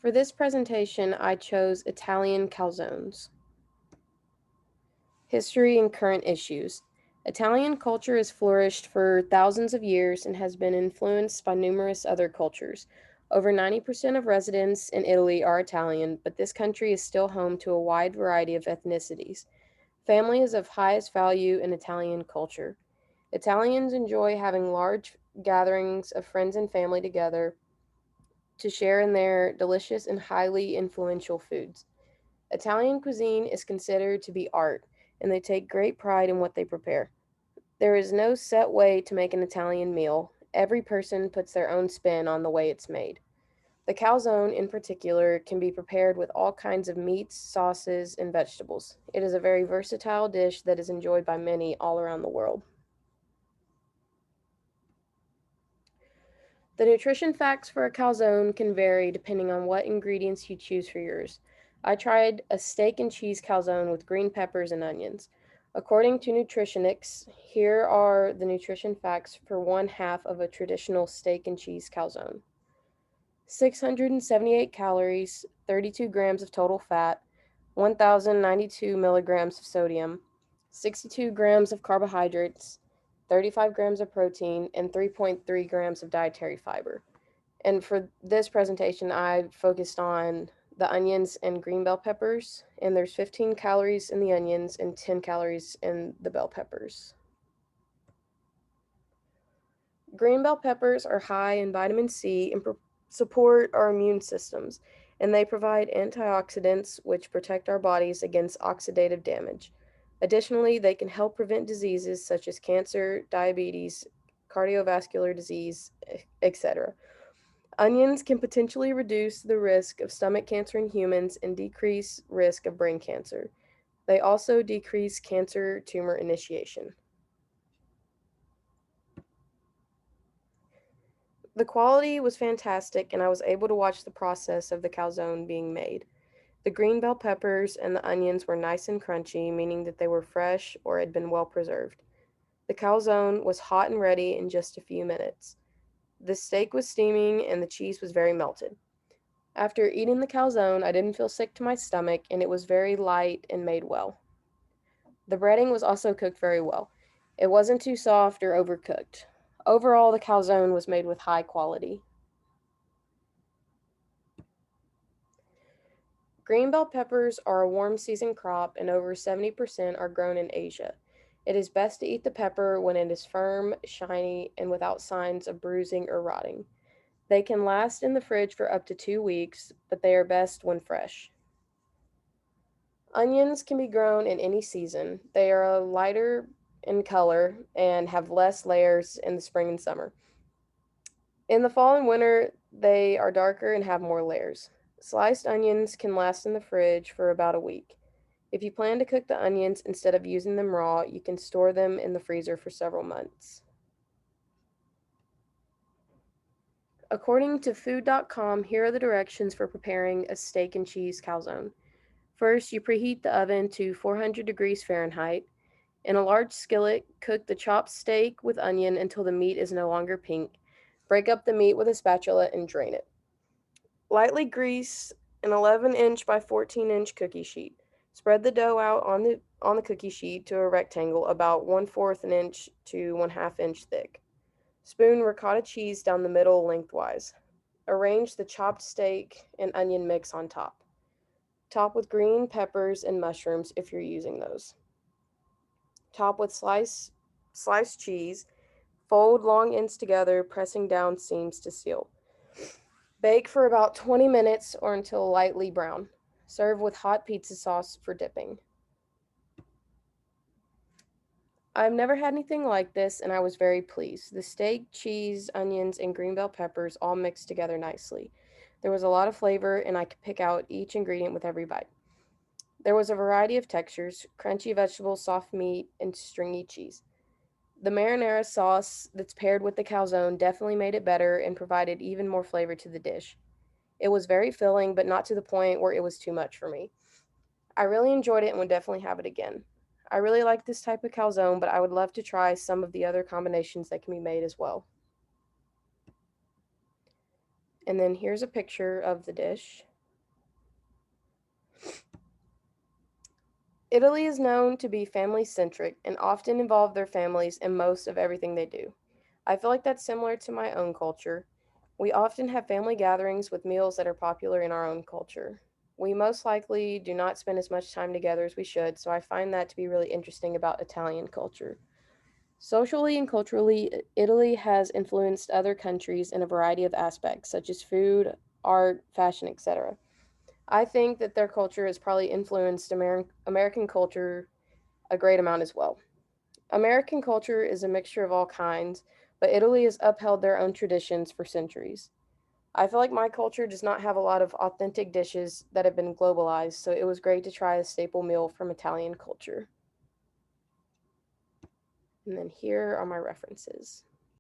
For this presentation, I chose Italian calzones. History and current issues. Italian culture has flourished for thousands of years and has been influenced by numerous other cultures. Over 90% of residents in Italy are Italian, but this country is still home to a wide variety of ethnicities. Family is of highest value in Italian culture. Italians enjoy having large gatherings of friends and family together to share in their delicious and highly influential foods. Italian cuisine is considered to be art, and they take great pride in what they prepare. There is no set way to make an Italian meal. Every person puts their own spin on the way it's made. The calzone, in particular, can be prepared with all kinds of meats, sauces, and vegetables. It is a very versatile dish that is enjoyed by many all around the world. The nutrition facts for a calzone can vary depending on what ingredients you choose for yours. I tried a steak and cheese calzone with green peppers and onions. According to nutritionists, here are the nutrition facts for one half of a traditional steak and cheese calzone: 678 calories, 32 grams of total fat, 1,092 milligrams of sodium, 62 grams of carbohydrates, 35 grams of protein, and 3.3 grams of dietary fiber. And for this presentation, I focused on the onions and green bell peppers, and there's 15 calories in the onions and 10 calories in the bell peppers. Green bell peppers are high in vitamin C and support our immune systems, and they provide antioxidants which protect our bodies against oxidative damage. Additionally, they can help prevent diseases such as cancer, diabetes, cardiovascular disease, etc. Onions can potentially reduce the risk of stomach cancer in humans and decrease risk of brain cancer. They also decrease cancer tumor initiation. The quality was fantastic, and I was able to watch the process of the calzone being made. The green bell peppers and the onions were nice and crunchy, meaning that they were fresh or had been well preserved. The calzone was hot and ready in just a few minutes. The steak was steaming and the cheese was very melted. After eating the calzone, I didn't feel sick to my stomach, and it was very light and made well. The breading was also cooked very well. It wasn't too soft or overcooked. Overall, the calzone was made with high quality. Green bell peppers are a warm season crop, and over 70% are grown in Asia. It is best to eat the pepper when it is firm, shiny, and without signs of bruising or rotting. They can last in the fridge for up to 2 weeks, but they are best when fresh. Onions can be grown in any season. They are lighter in color and have less layers in the spring and summer. In the fall and winter, they are darker and have more layers. Sliced onions can last in the fridge for about a week. If you plan to cook the onions instead of using them raw, you can store them in the freezer for several months. According to food.com, here are the directions for preparing a steak and cheese calzone. First, you preheat the oven to 400 degrees Fahrenheit. In a large skillet, cook the chopped steak with onion until the meat is no longer pink. Break up the meat with a spatula and drain it. Lightly grease an 11-inch by 14-inch cookie sheet. Spread the dough out on the cookie sheet to a rectangle about 1/4 an inch to 1/2 inch thick. Spoon ricotta cheese down the middle lengthwise. Arrange the chopped steak and onion mix on top. Top with green peppers and mushrooms if you're using those. Top with sliced cheese. Fold long ends together, pressing down seams to seal. Bake for about 20 minutes or until lightly brown. Serve with hot pizza sauce for dipping. I've never had anything like this, and I was very pleased. The steak, cheese, onions, and green bell peppers all mixed together nicely. There was a lot of flavor, and I could pick out each ingredient with every bite. There was a variety of textures: crunchy vegetables, soft meat, and stringy cheese. The marinara sauce that's paired with the calzone definitely made it better and provided even more flavor to the dish. It was very filling, but not to the point where it was too much for me. I really enjoyed it and would definitely have it again. I really like this type of calzone, but I would love to try some of the other combinations that can be made as well. And then here's a picture of the dish. Italy is known to be family centric and often involve their families in most of everything they do. I feel like that's similar to my own culture. We often have family gatherings with meals that are popular in our own culture. We most likely do not spend as much time together as we should, so I find that to be really interesting about Italian culture. Socially and culturally, Italy has influenced other countries in a variety of aspects, such as food, art, fashion, etc. I think that their culture has probably influenced American culture a great amount as well. American culture is a mixture of all kinds, but Italy has upheld their own traditions for centuries. I feel like my culture does not have a lot of authentic dishes that have been globalized, so it was great to try a staple meal from Italian culture. And then here are my references.